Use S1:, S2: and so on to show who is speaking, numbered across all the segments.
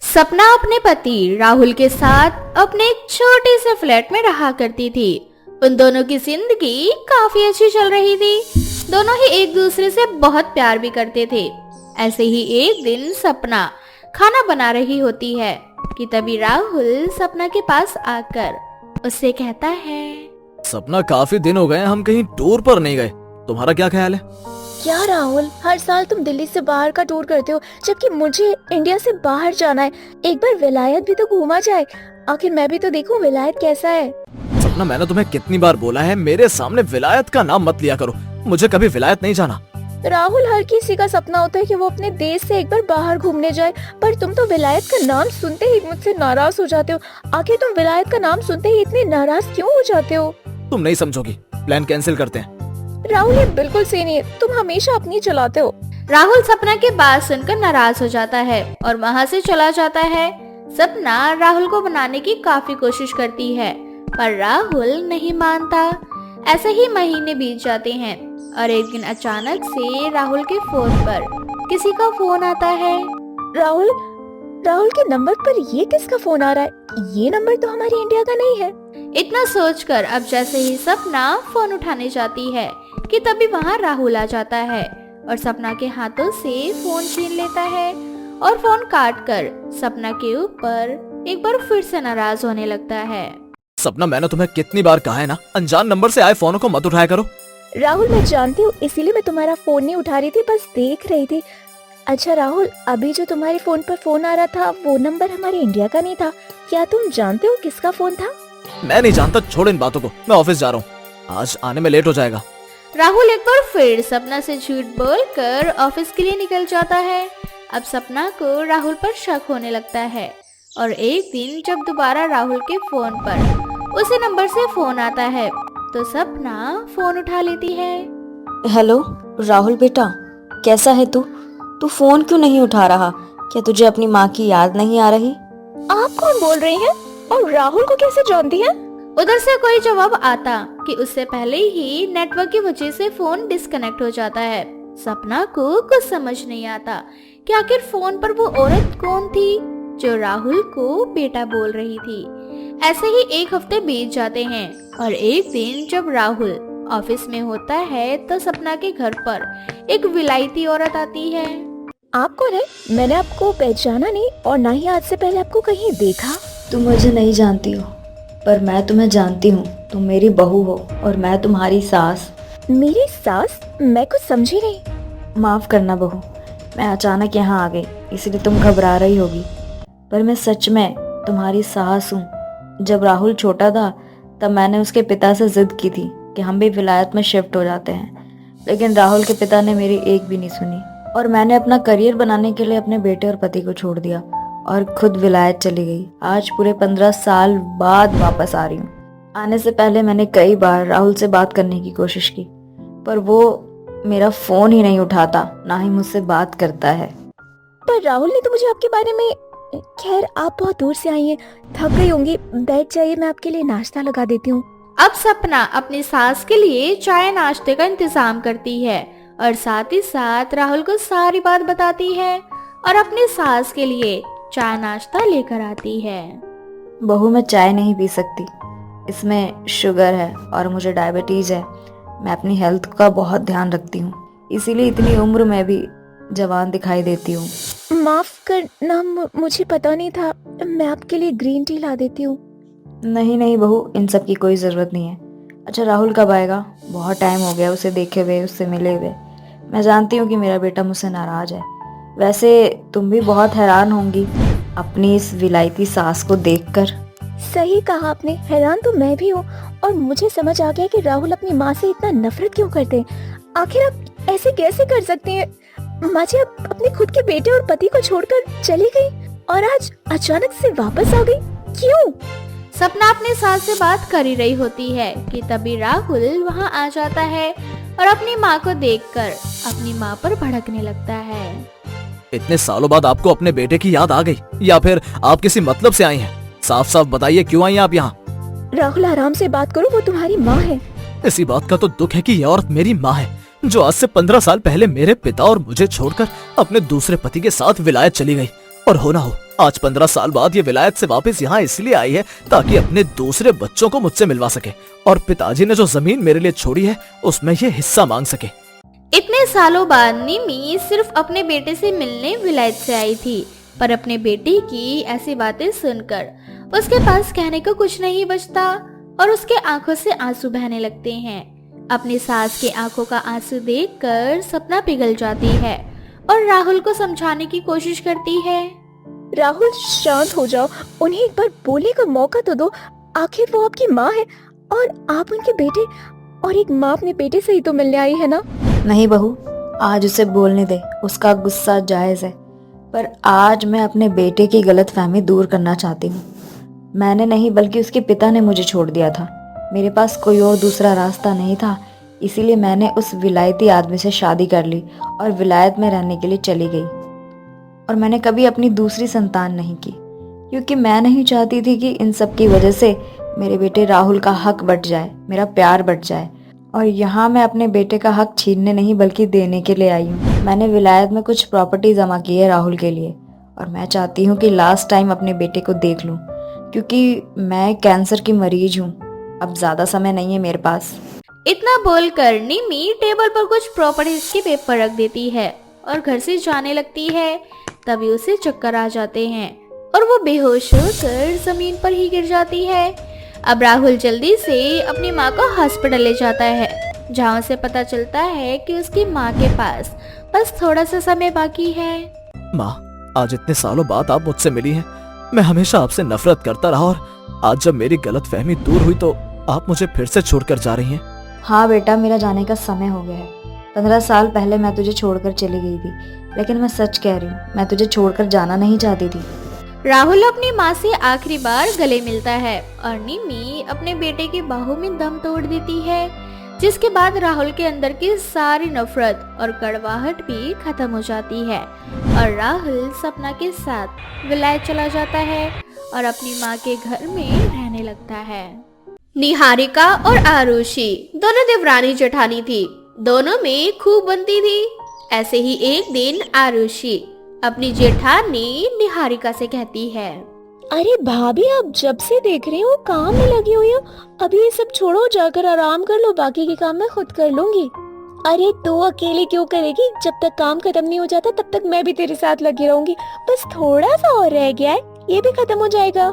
S1: सपना अपने पति राहुल के साथ अपने एक छोटे से फ्लैट में रहा करती थी। उन दोनों की जिंदगी काफी अच्छी चल रही थी। दोनों ही एक दूसरे से बहुत प्यार भी करते थे। ऐसे ही एक दिन सपना खाना बना रही होती है कि तभी राहुल सपना के पास आकर उससे कहता है,
S2: सपना काफी दिन हो गए हम कहीं टूर पर नहीं गए, तुम्हारा क्या ख्याल है?
S3: क्या राहुल, हर साल तुम दिल्ली से बाहर का टूर करते हो, जबकि मुझे इंडिया से बाहर जाना है। एक बार विलायत भी तो घूमा जाए, आखिर मैं भी तो देखूं विलायत कैसा है।
S2: सपना, मैंने तुम्हें कितनी बार बोला है मेरे सामने विलायत का नाम मत लिया करो। मुझे कभी विलायत नहीं जाना।
S3: राहुल, हर किसी का सपना होता है कि वो अपने देश से एक बार बाहर घूमने जाए, पर तुम तो विलायत का नाम सुनते ही मुझसे नाराज हो जाते हो। आखिर तुम विलायत का नाम सुनते ही इतने नाराज क्यों हो जाते हो?
S2: तुम नहीं समझोगी, प्लान कैंसिल करते हैं।
S3: राहुल, ये बिल्कुल सही नहीं है, तुम हमेशा अपनी चलाते हो।
S1: राहुल सपना के बात सुनकर नाराज हो जाता है और वहाँ से चला जाता है। सपना राहुल को मनाने की काफी कोशिश करती है, पर राहुल नहीं मानता। ऐसे ही महीने बीत जाते हैं और एक दिन अचानक से राहुल के फोन पर किसी का फोन आता है।
S3: राहुल के नंबर पर ये किसका फोन आ रहा है? ये नंबर तो हमारे इंडिया का नहीं है।
S1: इतना सोचकर अब जैसे ही सपना फोन उठाने जाती है कि तभी वहाँ राहुल आ जाता है और सपना के हाथों से फोन छीन लेता है और फोन काट कर सपना के ऊपर एक बार फिर से नाराज होने लगता है।
S2: सपना, मैंने तुम्हें कितनी बार कहा है ना, अनजान नंबर से आए फोनों को मत उठाया करो।
S3: राहुल, मैं जानती हूँ, इसीलिए मैं तुम्हारा फोन नहीं उठा रही थी, बस देख रही थी। अच्छा राहुल, अभी जो तुम्हारे फोन पर फोन आ रहा था वो नंबर हमारे इंडिया का नहीं था। क्या तुम जानते हो किसका फोन था?
S2: मैं नहीं जानता, छोड़ इन बातों को, मैं ऑफिस जा रहा हूँ, आज आने में लेट हो जाएगा।
S1: राहुल एक बार फिर सपना से झूठ बोलकर ऑफिस के लिए निकल जाता है। अब सपना को राहुल पर शक होने लगता है और एक दिन जब दोबारा राहुल के फोन पर उसी नंबर से फोन आता है तो सपना फोन उठा लेती है।
S4: हेलो राहुल बेटा, कैसा है तू? तू फोन क्यों नहीं उठा रहा? क्या तुझे अपनी माँ की याद नहीं आ रही?
S3: आप कौन बोल रही हैं? और राहुल को कैसे जानती हैं?
S1: उधर से कोई जवाब आता कि उससे पहले ही नेटवर्क की वजह से फोन डिस्कनेक्ट हो जाता है। सपना को कुछ समझ नहीं आता कि आखिर फोन पर वो औरत कौन थी जो राहुल को बेटा बोल रही थी। ऐसे ही एक हफ्ते बीत जाते हैं और एक दिन जब राहुल ऑफिस में होता है तो सपना के घर पर एक विलायती औरत आती है।
S3: आप कौन है? मैंने आपको पहचाना नहीं और ना ही आज से पहले आपको कहीं देखा।
S4: तुम मुझे नहीं जानती हो, पर मैं तुम्हें जानती हूँ। तुम मेरी बहू हो और मैं तुम्हारी सास।
S3: मेरी सास? मैं कुछ समझी नहीं।
S4: माफ करना बहू, मैं अचानक यहाँ आ गई इसलिए तुम घबरा रही होगी, पर मैं सच में तुम्हारी सास हूँ। जब राहुल छोटा था तब मैंने उसके पिता से जिद की थी कि हम भी विलायत में शिफ्ट हो जाते हैं, लेकिन राहुल के पिता ने मेरी एक भी नहीं सुनी और मैंने अपना करियर बनाने के लिए अपने बेटे और पति को छोड़ दिया और खुद विलायत चली गई। आज पूरे 15 साल बाद वापस आ रही हूँ। आने से पहले मैंने कई बार राहुल से बात करने की कोशिश की, पर वो मेरा फोन ही नहीं उठाता, ना ही मुझसे बात करता है।
S3: पर राहुल ने तो मुझे आपके बारे में... खैर, आप बहुत दूर से आई हैं, थक गई होंगी, बैठ जाइए, मैं आपके लिए नाश्ता लगा देती हूँ।
S1: अब सपना अपनी सास के लिए चाय नाश्ते का इंतजाम करती है और साथ ही साथ राहुल को सारी बात बताती है और अपनी सास के लिए चाय नाश्ता लेकर आती है।
S4: बहू, मैं चाय नहीं पी सकती, इसमें शुगर है और मुझे डायबिटीज है। मैं अपनी हेल्थ का बहुत ध्यान रखती हूँ, इसीलिए इतनी उम्र में भी जवान दिखाई देती हूँ।
S3: माफ करना, मुझे पता नहीं था, मैं आपके लिए ग्रीन टी ला देती हूँ।
S4: नहीं बहू, इन सब की कोई जरूरत नहीं है। अच्छा, राहुल कब आएगा? बहुत टाइम हो गया उसे देखे हुए, उससे मिले हुए। मैं जानती हूँ कि मेरा बेटा मुझसे नाराज है। वैसे तुम भी बहुत हैरान होंगी अपनी इस विलायती सास को देखकर।
S3: सही कहा आपने, हैरान तो मैं भी हूँ और मुझे समझ आ गया कि राहुल अपनी माँ से इतना नफरत क्यों करते हैं। आखिर आप ऐसे कैसे कर सकते हैं? माँ जी अपने खुद के बेटे और पति को छोड़कर चली गई और आज अचानक से वापस आ गई, क्यों?
S1: सपना अपने सास से बात कर ही रही होती है कि तभी राहुल वहाँ आ जाता है और अपनी माँ को देखकर अपनी माँ पर भड़कने लगता है।
S2: इतने सालों बाद आपको अपने बेटे की याद आ गई या फिर आप किसी मतलब से आई हैं? साफ साफ बताइए, क्यों आई हैं आप यहाँ?
S3: राहुल, आराम से बात करो, वो तुम्हारी माँ है।
S2: इसी बात का तो दुख है कि यह औरत मेरी माँ है, जो आज से 15 साल पहले मेरे पिता और मुझे छोड़कर अपने दूसरे पति के साथ विलायत चली गई। और हो ना हो आज 15 साल बाद ये विलायत से वापस यहाँ इसलिए आई है ताकि अपने दूसरे बच्चों को मुझसे मिलवा सके और पिताजी ने जो जमीन मेरे लिए छोड़ी है उसमें ये हिस्सा मांग सके।
S1: इतने सालों बाद निमी सिर्फ अपने बेटे से मिलने विलायत से आई थी, पर अपने बेटे की ऐसी बातें सुनकर उसके पास कहने को कुछ नहीं बचता और उसके आंखों से आंसू बहने लगते हैं। अपनी सास के आंखों का आंसू देखकर सपना पिघल जाती है और राहुल को समझाने की कोशिश करती है।
S3: राहुल शांत हो जाओ, उन्हें एक बार बोलने का मौका तो दो। आखिर वो आपकी माँ है और आप उनके बेटे, और एक माँ अपने बेटे से ही तो मिलने आई है ना।
S4: नहीं बहू, आज उसे बोलने दे, उसका गुस्सा जायज है। पर आज मैं अपने बेटे की गलतफहमी दूर करना चाहती हूँ। मैंने नहीं बल्कि उसके पिता ने मुझे छोड़ दिया था। मेरे पास कोई और दूसरा रास्ता नहीं था, इसीलिए मैंने उस विलायती आदमी से शादी कर ली और विलायत में रहने के लिए चली गई। और मैंने कभी अपनी दूसरी संतान नहीं की, क्योंकि मैं नहीं चाहती थी कि इन सब की वजह से मेरे बेटे राहुल का हक बट जाए, मेरा प्यार बट जाए। और यहाँ मैं अपने बेटे का हक छीनने नहीं बल्कि देने के लिए आई हूँ। मैंने विलायत में कुछ प्रॉपर्टी जमा की है राहुल के लिए, और मैं चाहती हूँ कि लास्ट टाइम अपने बेटे को देख लूँ, क्योंकि मैं कैंसर की मरीज हूँ। अब ज्यादा समय नहीं है मेरे पास।
S1: इतना बोलकर निमी टेबल पर कुछ प्रॉपर्टीज के पेपर रख देती है और घर से जाने लगती है। तभी उसे चक्कर आ जाते हैं और वो बेहोश होकर जमीन पर ही गिर जाती है। अब राहुल जल्दी से अपनी माँ को हॉस्पिटल ले जाता है, जहाँ उसे पता चलता है कि उसकी माँ के पास बस थोड़ा सा समय बाकी है।
S2: माँ, आज इतने सालों बाद आप मुझसे मिली हैं। मैं हमेशा आपसे नफरत करता रहा और आज जब मेरी गलतफहमी दूर हुई तो आप मुझे फिर से छोड़कर जा रही हैं।
S4: हाँ बेटा, मेरा जाने का समय हो गया है। 15 साल पहले मैं तुझे छोड़कर चली गई थी, लेकिन मैं सच कह रही हूँ, मैं तुझे छोड़कर जाना नहीं चाहती थी।
S1: राहुल अपनी माँ से आखिरी बार गले मिलता है और निमी अपने बेटे की बाहों में दम तोड़ देती है, जिसके बाद राहुल के अंदर की सारी नफरत और कड़वाहट भी खत्म हो जाती है और राहुल सपना के साथ विलायत चला जाता है और अपनी माँ के घर में रहने लगता है। निहारिका और आरुषि दोनों देवरानी जेठानी थी, दोनों में खूब बनती थी। ऐसे ही एक दिन आरुषि अपनी जेठानी निहारिका से कहती है,
S3: अरे भाभी, आप जब से देख रहे हो काम में लगी हुई हो। अभी ये सब छोड़ो, जाकर आराम कर लो, बाकी के काम मैं खुद कर लूंगी। अरे तो अकेले क्यों करेगी? जब तक काम खत्म नहीं हो जाता तब तक मैं भी तेरे साथ लगी रहूंगी। बस थोड़ा सा और रह गया है, ये भी खत्म हो जाएगा।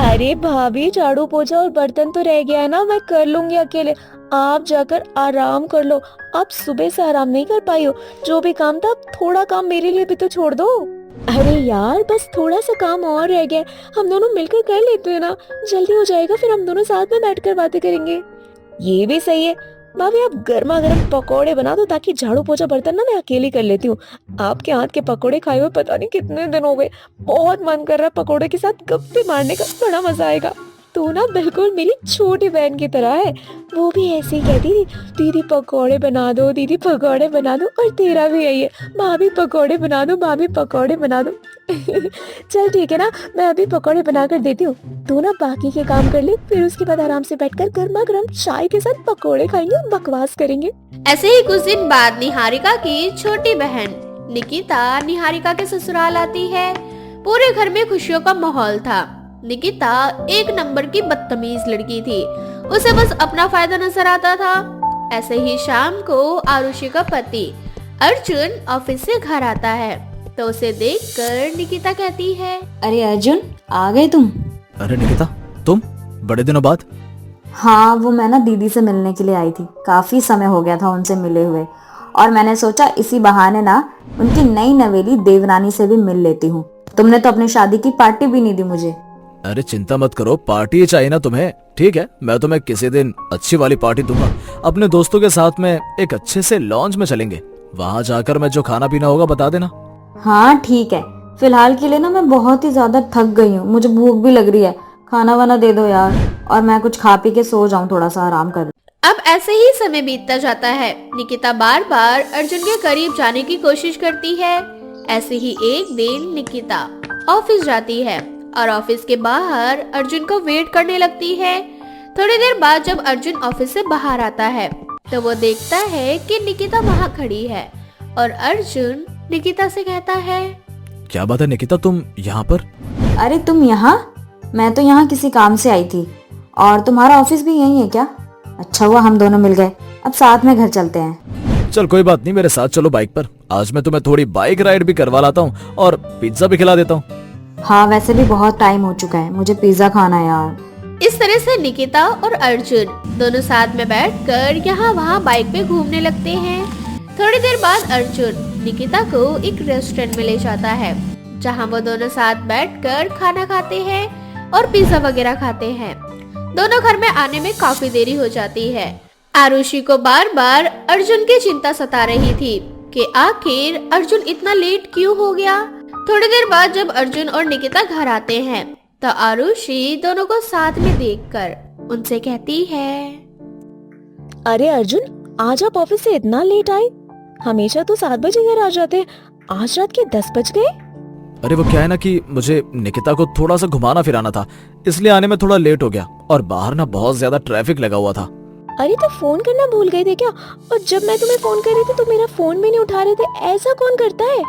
S3: अरे भाभी, झाड़ू पोछा और बर्तन तो रह गया है ना, मैं कर लूंगी अकेले। आप जाकर आराम कर लो। आप सुबह से आराम नहीं कर पाई हो, जो भी काम था थोड़ा काम मेरे लिए भी तो छोड़ दो। अरे यार, बस थोड़ा सा काम और रह गया, हम दोनों मिलकर कर लेते हैं ना, जल्दी हो जाएगा, फिर हम दोनों साथ में बैठकर बातें करेंगे। ये भी सही है। भाभी, आप गर्मा गर्म पकौड़े बना दो ताकि झाड़ू पोछा बर्तन ना मैं अकेली कर लेती हूँ। आपके हाथ के पकौड़े खाए हुए पता नहीं कितने दिन हो गए। बहुत मन कर रहा है पकौड़े के साथ गप्पे मारने का, बड़ा मजा आएगा। तू ना बिल्कुल मेरी छोटी बहन की तरह है। वो भी ऐसे ही कहती थी, दीदी पकौड़े बना दो, दीदी पकौड़े बना दो। और तेरा भी यही है, भाभी पकौड़े बना दो, भाभी पकौड़े बना दो। चल ठीक है ना, मैं अभी पकौड़े बना कर देती हूँ। तू ना बाकी के काम कर ले, फिर उसके बाद आराम से बैठकर गर्मा गर्म चाय के साथ पकौड़े खाएंगे और बकवास करेंगे।
S1: ऐसे ही कुछ दिन बाद निहारिका की छोटी बहन निकिता निहारिका के ससुराल आती है। पूरे घर में खुशियों का माहौल था। निकिता एक नंबर की बदतमीज लड़की थी, उसे बस अपना फायदा नजर आता था। ऐसे ही शाम को आरुषि का पति अर्जुन ऑफिस से घर आता है तो उसे देखकर निकिता कहती है,
S4: अरे अर्जुन, आ गए तुम?
S2: अरे निकिता, तुम बड़े दिनों बाद।
S4: हाँ, वो मैं ना दीदी से मिलने के लिए आई थी। काफी समय हो गया था उनसे मिले हुए, और मैंने सोचा इसी बहाने ना उनकी नई नवेली देवरानी से भी मिल लेती हूँ। तुमने तो अपनी शादी की पार्टी भी नहीं दी मुझे।
S2: अरे चिंता मत करो, पार्टी चाहिए ना तुम्हें? ठीक है, मैं तुम्हें किसी दिन अच्छी वाली पार्टी दूंगा। अपने दोस्तों के साथ में एक अच्छे से लॉन्च में चलेंगे, वहाँ जाकर मैं जो खाना पीना होगा बता देना।
S4: हाँ ठीक है, फिलहाल के लिए ना मैं बहुत ही ज्यादा थक गई हूँ, मुझे भूख भी लग रही है। खाना वाना दे दो यार, और मैं कुछ खा पी के सो जाऊँ, थोड़ा सा आराम कर।
S1: अब ऐसे ही समय बीतता जाता है। निकिता बार बार अर्जुन के करीब जाने की कोशिश करती है। ऐसे ही एक दिन निकिता ऑफिस जाती है और ऑफिस के बाहर अर्जुन को वेट करने लगती है। थोड़ी देर बाद जब अर्जुन ऑफिस से बाहर आता है तो वो देखता है कि निकिता वहाँ खड़ी है और अर्जुन निकिता से कहता है,
S2: क्या बात है निकिता, तुम यहाँ पर?
S4: अरे तुम यहाँ? मैं तो यहाँ किसी काम से आई थी। और तुम्हारा ऑफिस भी यही है क्या? अच्छा हुआ हम दोनों मिल गए, अब साथ में घर चलते हैं।
S2: चल कोई बात नहीं, मेरे साथ चलो बाइक पर। आज मैं तुम्हें थोड़ी बाइक राइड भी करवा लाता हूँ और पिज्जा भी खिला देता हूँ।
S4: हाँ वैसे भी बहुत टाइम हो चुका है, मुझे पिज्जा खाना है यार।
S1: इस तरह से निकिता और अर्जुन दोनों साथ में बैठकर यहाँ वहाँ बाइक पे घूमने लगते हैं। थोड़ी देर बाद अर्जुन निकिता को एक रेस्टोरेंट में ले जाता है, जहाँ वो दोनों साथ बैठकर खाना खाते हैं और पिज्जा वगैरह खाते हैं। दोनों घर में आने में काफी देरी हो जाती है। आरुषि को बार बार अर्जुन की चिंता सता रही थी कि आखिर अर्जुन इतना लेट क्यों हो गया। थोड़ी देर बाद जब अर्जुन और निकिता घर आते हैं तो आरुषि दोनों को साथ में देखकर उनसे कहती है,
S3: अरे अर्जुन, आज आप ऑफिस से इतना लेट आए? हमेशा तो 7 बजे घर आ जाते, आज रात के 10 बज गए।
S2: अरे वो क्या है ना कि मुझे निकिता को थोड़ा सा घुमाना फिराना था, इसलिए आने में थोड़ा लेट हो गया और बाहर ना बहुत ज्यादा ट्रैफिक लगा हुआ था।
S3: अरे तो फोन करना भूल गए थे क्या? और जब मैं तुम्हें फोन कर रही थी तो मेरा फोन भी नहीं उठा रहे थे, ऐसा कौन करता है?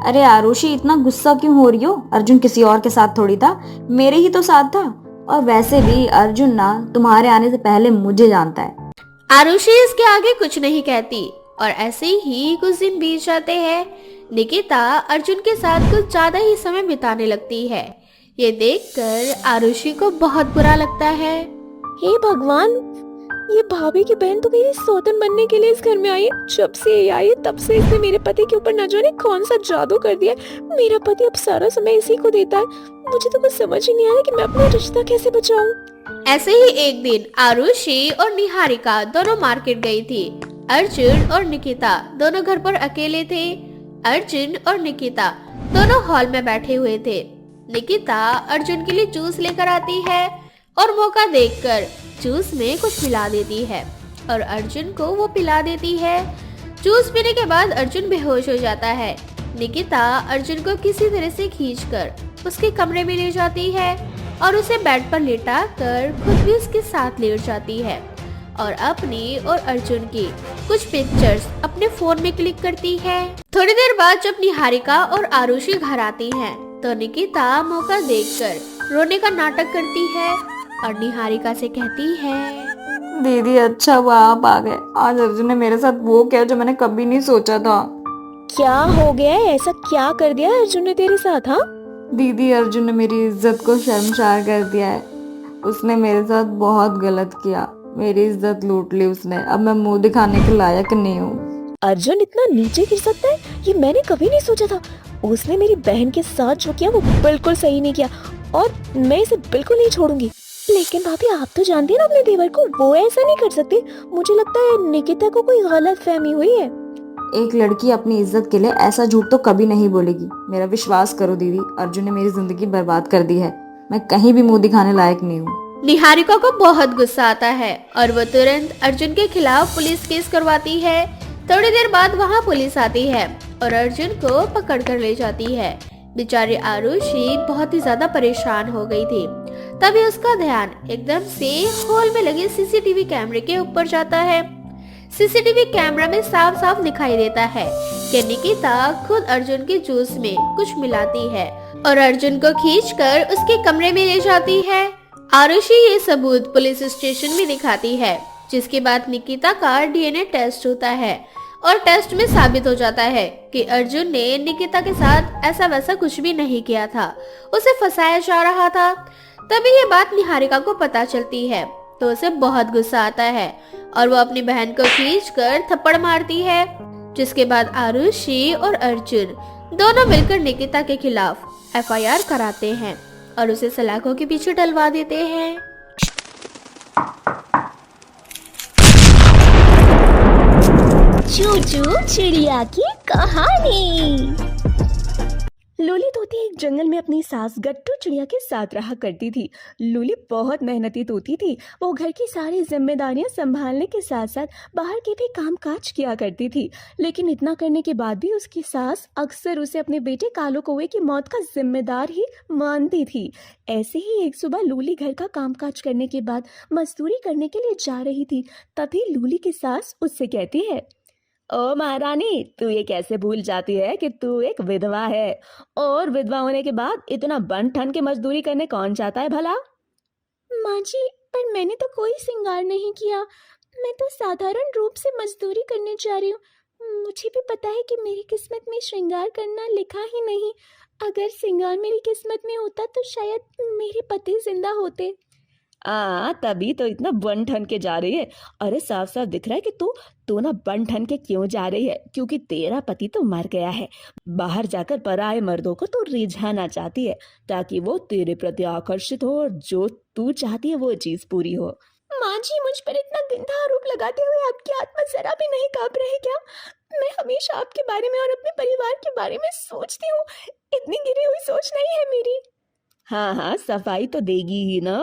S4: अरे आरुषि इतना गुस्सा क्यों हो रही हो? अर्जुन किसी और के साथ थोड़ी था, मेरे ही तो साथ था। और वैसे भी अर्जुन ना तुम्हारे आने से पहले मुझे जानता है।
S1: आरुषि इसके आगे कुछ नहीं कहती और ऐसे ही कुछ दिन बीत जाते हैं। निकिता अर्जुन के साथ कुछ ज्यादा ही समय बिताने लगती है। ये देखकर आरुषि को बहुत बुरा लगता है।
S3: हे भगवान, ये भाभी की बहन तो मेरी सौतन बनने के लिए इस घर में आई है। जब से ये आई है तब से इसने मेरे पति के ऊपर न जाने कौन सा जादू कर दिया है। मेरा पति अब सारा समय इसी को देता है। मुझे तो कुछ समझ ही नहीं आ रहा कि मैं अपना रिश्ता कैसे बचाऊं।
S1: ऐसे ही एक दिन आरुषि और निहारिका दोनों मार्केट गई थी। अर्जुन और निकिता दोनों घर पर अकेले थे। अर्जुन और निकिता दोनों हॉल में बैठे हुए थे। निकिता अर्जुन के लिए जूस लेकर आती है और मौका देखकर जूस में कुछ मिला देती है और अर्जुन को वो पिला देती है। जूस पीने के बाद अर्जुन बेहोश हो जाता है। निकिता अर्जुन को किसी तरह से खींचकर उसके कमरे में ले जाती है और उसे बेड पर लेटा कर खुद भी उसके साथ लेट जाती है और अपनी और अर्जुन की कुछ पिक्चर्स अपने फोन में क्लिक करती है। थोड़ी देर बाद जब निहारिका और आरुषि घर आती हैं, तो निकिता मौका देखकर रोने का नाटक करती है और निहारिका से कहती है,
S4: दीदी अच्छा हुआ आप आ गए। आज अर्जुन ने मेरे साथ वो किया जो मैंने कभी नहीं सोचा था।
S3: क्या हो गया है? ऐसा क्या कर दिया अर्जुन ने तेरे साथ? हाँ
S4: दीदी अर्जुन ने मेरी इज्जत को शर्मसार कर दिया है। उसने मेरे साथ बहुत गलत किया, मेरी इज्जत लूट ली उसने। अब मैं मुंह दिखाने के लायक नहीं हूँ।
S3: अर्जुन इतना नीचे गिर सकता है, ये मैंने कभी नहीं सोचा था। उसने मेरी बहन के साथ जो किया वो बिल्कुल सही नहीं किया और मैं इसे बिल्कुल नहीं छोड़ूंगी। लेकिन भाभी आप तो जानती है ना अपने देवर को, वो ऐसा नहीं कर सकती। मुझे लगता है निकिता को कोई गलत फहमी हुई है।
S4: एक लड़की अपनी इज्जत के लिए ऐसा झूठ तो कभी नहीं बोलेगी। मेरा विश्वास करो दीदी, अर्जुन ने मेरी जिंदगी बर्बाद कर दी है। मैं कहीं भी मुंह दिखाने लायक नहीं हूँ।
S1: निहारिका को बहुत गुस्सा आता है और वो तुरंत अर्जुन के खिलाफ पुलिस केस करवाती है। थोड़ी देर बाद वहाँ पुलिस आती है और अर्जुन को पकड़ कर ले जाती है। बेचारी आरुषि बहुत ही ज्यादा परेशान हो गई थी। तभी उसका ध्यान एकदम से हॉल में लगे सीसीटीवी कैमरे के ऊपर जाता है। सीसीटीवी कैमरा में साफ साफ दिखाई देता है कि निकिता खुद अर्जुन के जूस में कुछ मिलाती है और अर्जुन को खींचकर उसके कमरे में ले जाती है। आरुषि ये सबूत पुलिस स्टेशन में दिखाती है, जिसके बाद निकिता का डीएनए टेस्ट होता है और टेस्ट में साबित हो जाता है कि अर्जुन ने निकिता के साथ ऐसा वैसा कुछ भी नहीं किया था, उसे फंसाया जा रहा था। तभी ये बात निहारिका को पता चलती है तो उसे बहुत गुस्सा आता है और वो अपनी बहन को खींचकर थप्पड़ मारती है, जिसके बाद आरुषि और अर्जुन दोनों मिलकर निकिता के खिलाफ एफआईआर कराते हैं और उसे सलाखों के पीछे डलवा देते हैं।
S3: चूचू चिड़िया की कहानी। लूली तोती एक जंगल में अपनी सास गट्टू चिड़िया के साथ रहा करती थी। लूली बहुत मेहनती तोती थी। वो घर की सारी जिम्मेदारियां संभालने के साथ साथ बाहर के भी काम काज किया करती थी। लेकिन इतना करने के बाद भी उसकी सास अक्सर उसे अपने बेटे कालो कौवे की मौत का जिम्मेदार ही मानती थी। ऐसे ही एक सुबह लूली घर का कामकाज करने के बाद मजदूरी करने के लिए जा रही थी। तभी लूली की सास उससे कहती है,
S5: ओ महारानी, तू ये कैसे भूल जाती है कि तू एक विधवा है? और विधवा होने के बाद इतना बन ठन के मजदूरी करने कौन चाहता है भला?
S3: माँ जी, पर मैंने तो कोई श्रृंगार नहीं किया। मैं तो साधारण रूप से मजदूरी करने जा रही हूँ। मुझे भी पता है कि मेरी किस्मत में श्रृंगार करना लिखा ही नहीं। अगर श्रृंगार मेरी किस्मत में होता तो शायद मेरे पति जिंदा होते।
S5: तभी तो इतना बन ठन के जा रही है। अरे साफ साफ दिख रहा है कि तू ना बन ठन के क्यों जा रही है, क्योंकि तेरा पति तो मर गया है। बाहर जाकर पराये मर्दों को तू रिझाना चाहती है ताकि वो तेरे प्रति आकर्षित हो और जो तू चाहती है वो चीज पूरी हो।
S3: माँ जी, मुझ पर इतना गंदा आरोप लगाते हुए आपकी आत्मा जरा भी नहीं कांप रही क्या? मैं हमेशा आपके बारे में और अपने परिवार के बारे में सोचती हूँ। इतनी गिरी हुई सोच नहीं है मेरी।
S5: हाँ, सफाई तो देगी ही ना।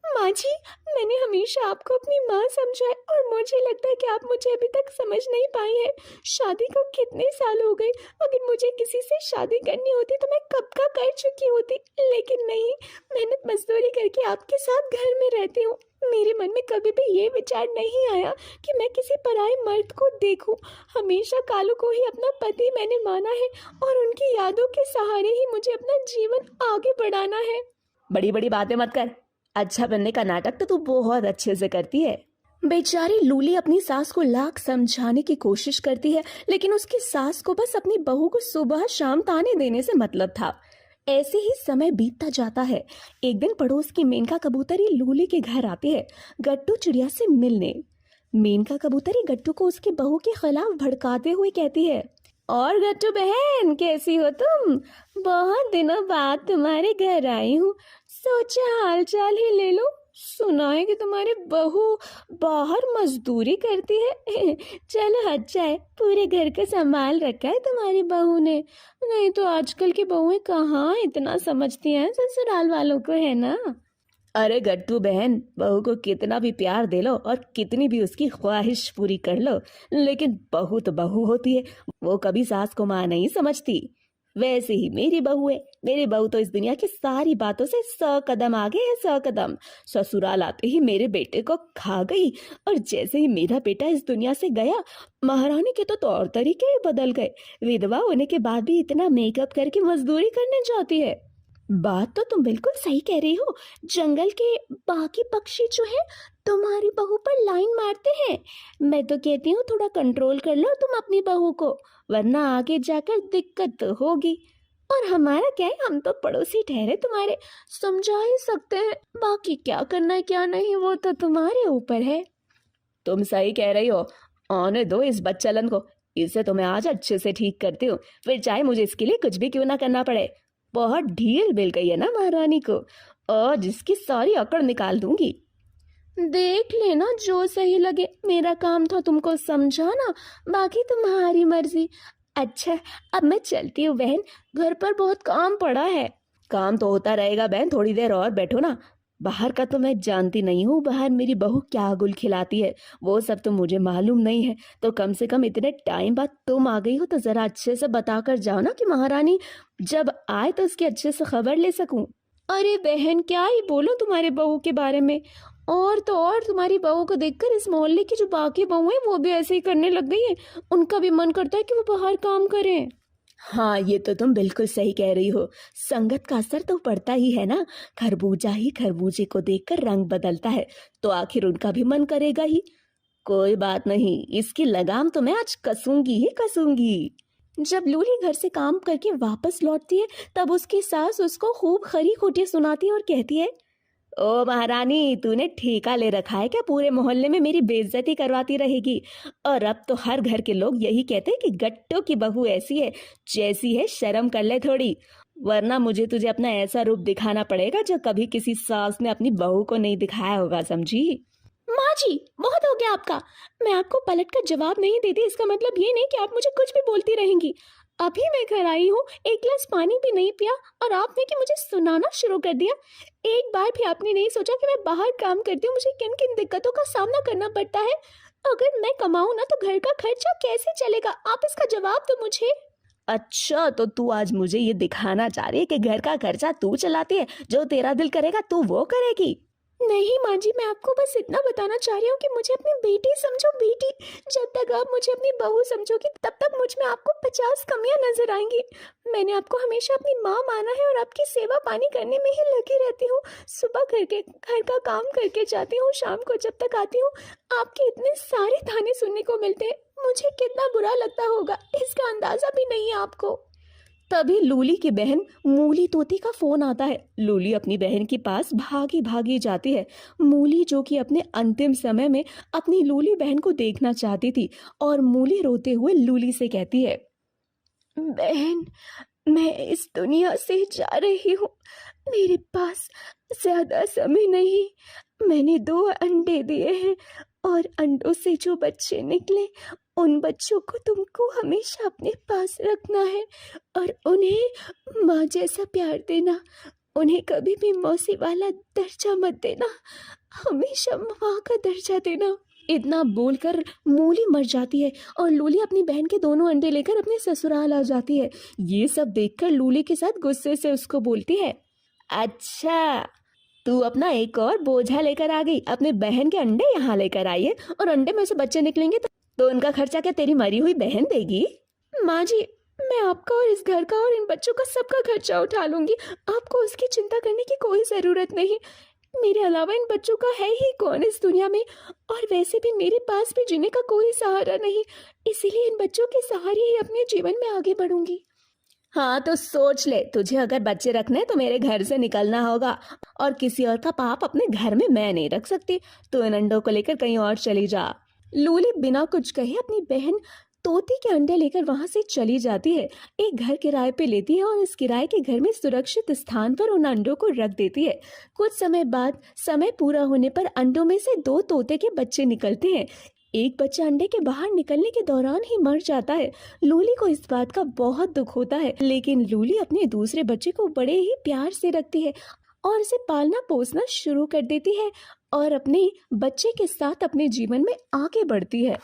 S3: माँ जी, मैंने हमेशा आपको अपनी माँ समझा है और मुझे लगता है कि आप मुझे अभी तक समझ नहीं पाई हैं। शादी को कितने साल हो गए। अगर मुझे किसी से शादी करनी होती तो मैं कब का कर चुकी होती, लेकिन नहीं। मेहनत मजदूरी करके आपके साथ घर में रहती हूँ। मेरे मन में कभी भी ये विचार नहीं आया कि मैं किसी पराये मर्द को देखूं। हमेशा कालू को ही अपना पति मैंने माना है और उनकी यादों के सहारे ही मुझे अपना जीवन आगे बढ़ाना है।
S5: बड़ी बड़ी बातें मत कर। अच्छा बनने का नाटक तो तू बहुत अच्छे से करती है।
S3: बेचारी लूली अपनी सास को लाख समझाने की कोशिश करती है, लेकिन उसकी सास को बस अपनी बहू को सुबह शाम ताने देने से मतलब था। ऐसे ही समय बीतता जाता है। एक दिन पड़ोस की मेनका कबूतरी लूली के घर आती है गट्टू चिड़िया से मिलने। मेनका कबूतरी गट्टू को उसकी बहू के खिलाफ भड़काते हुए कहती है, और गट्टू बहन, कैसी हो तुम? बहुत दिनों बाद तुम्हारे घर आई हूँ, सोचा हाल चाल ही ले लो। सुना है कि तुम्हारी बहू बाहर मजदूरी करती है। चलो अच्छा है, पूरे घर का संभाल रखा है तुम्हारी बहू ने। नहीं तो आजकल की बहुएं कहाँ इतना समझती हैं ससुराल वालों को, है ना?
S5: अरे गट्टू बहन, बहू को कितना भी प्यार दे लो और कितनी भी उसकी ख्वाहिश पूरी कर लो, लेकिन बहू तो बहू होती है। वो कभी सास को माँ नहीं समझती। वैसे ही मेरी बहू है। मेरी बहू तो इस दुनिया की सारी बातों से 100 कदम आगे है, 100 कदम। ससुराल आते ही मेरे बेटे को खा गई और जैसे ही मेरा बेटा इस दुनिया से गया, महारानी के तो तौर तरीके ही बदल गए। विधवा होने के बाद भी इतना मेकअप करके मजदूरी करने जाती है।
S3: बात तो तुम बिल्कुल सही कह रही हो। जंगल के बाकी पक्षी जो है तुम्हारी बहू पर लाइन मारते हैं। मैं तो कहती हूँ थोड़ा कंट्रोल कर लो तुम अपनी बहू को, वरना आगे जाकर दिक्कत तो होगी। और हमारा क्या है, हम तो पड़ोसी ठहरे तुम्हारे, समझा ही सकते हैं। बाकी क्या करना है क्या नहीं वो तो तुम्हारे ऊपर है।
S5: तुम सही कह रही हो। आने दो इस बच्चलन को, इसे तो मैं आज अच्छे से ठीक करती हूँ, फिर चाहे मुझे इसके लिए कुछ भी क्यों ना करना पड़े। बहुत ढील मिल गई है ना महारानी को, और जिसकी सारी अकड़ निकाल दूंगी।
S3: देख लेना जो सही लगे। मेरा काम था तुमको समझाना, बाकी तुम्हारी मर्जी। अच्छा, अब मैं चलती हूँ बहन, घर पर बहुत काम पड़ा है।
S5: काम तो होता रहेगा बहन, थोड़ी देर और बैठो ना। बाहर का तो मैं जानती नहीं हूँ, बाहर मेरी बहू क्या गुल खिलाती है वो सब तो मुझे मालूम नहीं है। तो कम से कम इतने टाइम बाद तुम आ गई हो तो जरा अच्छे से बता कर जाओ ना कि महारानी जब आए तो उसकी अच्छे से खबर ले सकूं।
S3: अरे बहन, क्या ही बोलो तुम्हारे बहू के बारे में। और तो और तुम्हारी बहू को देखकर इस मोहल्ले की जो बाकी बहू है वो भी ऐसे ही करने लग गई है। उनका भी मन करता है कि वो बाहर काम करें।
S5: हाँ, ये तो तुम बिल्कुल सही कह रही हो। संगत का असर तो पड़ता ही है ना। खरबूजा ही खरबूजे को देखकर रंग बदलता है, तो आखिर उनका भी मन करेगा ही। कोई बात नहीं, इसकी लगाम तो मैं आज कसूंगी ही कसूंगी।
S3: जब लूली घर से काम करके वापस लौटती है तब उसकी सास उसको खूब खरी खोटी सुनाती है और कहती है,
S5: ओ महारानी, तूने ठेका ले रखा है क्या? पूरे मोहल्ले में मेरी बेइज्जती करवाती रहेगी। और अब तो हर घर के लोग यही कहते हैं कि गट्टू की बहू ऐसी है जैसी है, शर्म कर ले थोड़ी, वरना मुझे तुझे अपना ऐसा रूप दिखाना पड़ेगा जो कभी किसी सास ने अपनी बहू को नहीं दिखाया होगा, समझी?
S3: माँ जी, बहुत हो गया आपका। मैं आपको पलट कर जवाब नहीं देती, इसका मतलब ये नहीं कि आप मुझे कुछ भी बोलती रहेंगी। अभी मैं घर आई हूँ, एक गिलास पानी भी नहीं पिया और आपने कि मुझे सुनाना शुरू कर दिया। एक बार भी आपने नहीं सोचा कि मैं बाहर काम करती हूँ, मुझे किन किन दिक्कतों का सामना करना पड़ता है। अगर मैं कमाऊँ ना तो घर का खर्चा कैसे चलेगा, आप इसका जवाब दो मुझे।
S5: अच्छा, तो तू आज मुझे ये दिखाना चाह रही है कि घर का खर्चा तू चलाती है, जो तेरा दिल करेगा तू वो करेगी?
S3: नहीं माँ जी, मैं आपको बस इतना बताना चाह रही हूँ कि मुझे अपनी बेटी समझो, बेटी। जब तक आप मुझे अपनी बहू समझोगी तब तक मुझ में आपको 50 कमियां नजर आएंगी। मैंने आपको हमेशा अपनी माँ माना है और आपकी सेवा पानी करने में ही लगी रहती हूँ। सुबह करके घर का काम करके जाती हूँ, शाम को जब तक आती हूँ आपके इतने सारे ताने सुनने को मिलते हैं। मुझे कितना बुरा लगता होगा इसका अंदाजा भी नहीं है आपको।
S5: तभी लूली की बहन मूली तोती का फोन आता है। लूली अपनी बहन के पास भागी भागी जाती है। मूली जो कि अपने अंतिम समय में अपनी लूली बहन को देखना चाहती थी, और मूली रोते हुए लूली से कहती है,
S3: बहन, मैं इस दुनिया से जा रही हूँ। मेरे पास ज्यादा समय नहीं। मैंने 2 अंडे दिए हैं और अंडों से जो बच्चे निकले उन बच्चों को तुमको हमेशा अपने पास रखना है और उन्हें माँ जैसा प्यार देना। उन्हें कभी भी मौसी वाला दर्जा मत देना, हमेशा माँ का दर्जा देना।
S5: इतना बोलकर मूली मर जाती है और लूली अपनी बहन के दोनों अंडे लेकर अपने ससुराल आ जाती है। ये सब देखकर लूली के साथ गुस्से से उसको बोलती है, अच्छा तू अपना एक और बोझा लेकर आ गई। अपने बहन के अंडे यहाँ लेकर आई है और अंडे में से बच्चे निकलेंगे तो उनका खर्चा क्या तेरी मरी हुई बहन देगी?
S3: माँ जी, मैं आपका और इस घर का और इन बच्चों का सबका खर्चा उठा लूंगी। आपको उसकी चिंता करने की कोई ज़रूरत नहीं। मेरे अलावा इन बच्चों का है ही कौन इस दुनिया में, और वैसे भी मेरे पास भी जीने का कोई सहारा नहीं। इसीलिए इन बच्चों के सहारे ही अपने जीवन में आगे बढ़ूंगी।
S5: हाँ तो सोच ले, तुझे अगर बच्चे रखने हैं तो मेरे घर से निकलना होगा, और किसी और का पाप अपने घर में मैं नहीं रख सकती। तो इन अंडों को लेकर कहीं और चली जा। लूली बिना कुछ कहे अपनी बहन तोती के अंडे लेकर वहां से चली जाती है। एक घर किराए पे लेती है और इस किराए के घर में सुरक्षित स्थान पर उन अंडों को रख देती है। कुछ समय बाद समय पूरा होने पर अंडों में से 2 तोते के बच्चे निकलते हैं। एक बच्चा अंडे के बाहर निकलने के दौरान ही मर जाता है। लूली को इस बात का बहुत दुख होता है, लेकिन लूली अपने दूसरे बच्चे को बड़े ही प्यार से रखती है और इसे पालना पोसना शुरू कर देती है और अपने बच्चे के साथ अपने जीवन में आगे बढ़ती है।